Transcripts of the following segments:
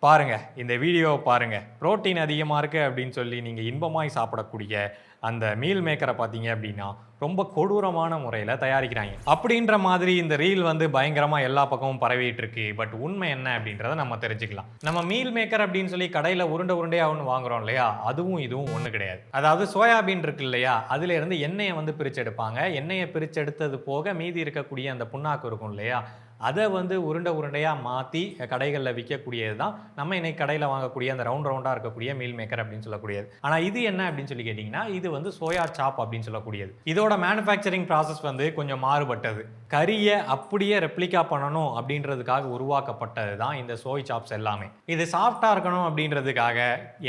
பாருங்க. இந்த வீடியோவ பாருங்க. புரோட்டீன் அதிகமா இருக்கு அப்படின்னு சொல்லி நீங்க இன்பமாய் சாப்பிடக்கூடிய அந்த மீல் மேக்கர பார்த்தீங்க அப்படின்னா, ரொம்ப கொடூரமான முறையில தயாரிக்கிறாய்ங்க. அப்படின்ற மாதிரி இந்த ரீல் வந்து பயங்கரமா எல்லா பக்கமும் பரவிட்டு இருக்கு. பட் உண்மை என்ன அப்படின்றத நம்ம தெரிஞ்சுக்கலாம். நம்ம மீல் மேக்கர் அப்படின்னு சொல்லி கடையில உருண்டை உருண்டையா ஒண்ணு வாங்குறோம் இல்லையா? அதுவும் இதுவும் ஒண்ணு கிடையாது. அதாவது சோயாபீன் இருக்கு இல்லையா? அதுல இருந்து எண்ணெய வந்து பிரிச்சு எடுப்பாங்க. எண்ணெய பிரிச்சு எடுத்தது போக மீதி இருக்கக்கூடிய அந்த புண்ணாக்கு இருக்கும் இல்லையா? அத வந்து உருண்டை உருண்டையா மாத்தி கடைகள்ல விக்கக்கூடியது தான் நம்ம இன்னைக்கு கடையில வாங்கக்கூடிய அந்த ரவுண்ட் ரவுண்டா இருக்கக்கூடிய மீல் மேக்கர் அப்படின்னு சொல்லக்கூடியது. ஆனா இது என்ன அப்படின்னு சொல்லி கேட்டீங்கன்னா, இது வந்து சோயா சாப் அப்படின்னு சொல்லக்கூடியது. இதோட மேனுஃபேக்சரிங் ப்ராசஸ் வந்து கொஞ்சம் மாறுபட்டது. கறிய அப்படியே ரெப்ளிகா பண்ணணும் அப்படின்றதுக்காக உருவாக்கப்பட்டது தான் இந்த சோய் சாப்ஸ் எல்லாமே. இது சாஃப்ட்டா இருக்கணும் அப்படின்றதுக்காக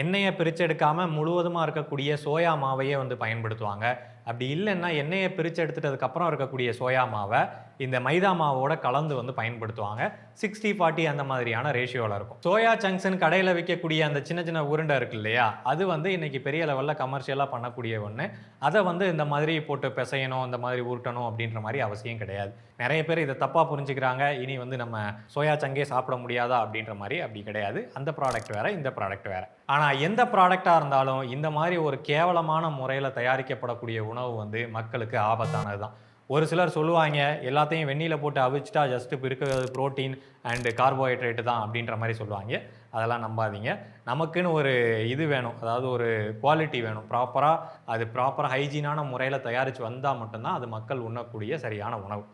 எண்ணெய பிரிச்செடுக்காம முழுவதுமா இருக்கக்கூடிய சோயா மாவையே வந்து பயன்படுத்துவாங்க. அப்படி இல்லைன்னா எண்ணெயை பிரித்து எடுத்துட்டதுக்கு அப்புறம் இருக்கக்கூடிய சோயா மாவை இந்த மைதா மாவோட கலந்து வந்து பயன்படுத்துவாங்க. 60-40 அந்த மாதிரியான ரேஷியோவில் இருக்கும். சோயா சங்க்ஸ்ன்னு கடையில் விற்கக்கூடிய அந்த சின்ன சின்ன உருண்டை இருக்கு இல்லையா, அது வந்து இன்னைக்கு பெரிய லெவலில் கமர்ஷியலாக பண்ணக்கூடிய ஒன்று. அதை வந்து இந்த மாதிரி போட்டு பிசையணும், இந்த மாதிரி உருட்டணும் அப்படின்ற மாதிரி அவசியம் கிடையாது. நிறைய பேர் இதை தப்பாக புரிஞ்சுக்கிறாங்க. இனி வந்து நம்ம சோயா சங்கே சாப்பிட முடியாதா அப்படின்ற மாதிரி. அப்படி கிடையாது. அந்த ப்ராடக்ட் வேற, இந்த ப்ராடக்ட் வேற. ஆனால் எந்த ப்ராடக்டாக இருந்தாலும் இந்த மாதிரி ஒரு கேவலமான முறையில் தயாரிக்கப்படக்கூடிய உணவு வந்து மக்களுக்கு ஆபத்தானது தான். ஒரு சிலர் சொல்லுவாங்க, எல்லாத்தையும் வெந்நீல போட்டு அவிச்சிட்டா ஜஸ்ட் இருக்கிறது புரோட்டீன் அண்டு கார்போஹைட்ரேட்டு தான் அப்படின்ற மாதிரி சொல்லுவாங்க. அதெல்லாம் நம்பாதீங்க. நமக்குன்னு ஒரு இது வேணும். அதாவது ஒரு குவாலிட்டி வேணும். ப்ராப்பராக ஹைஜீனான முறையில் தயாரித்து வந்தால் மட்டும்தான் அது மக்கள் உண்ணக்கூடிய சரியான உணவு.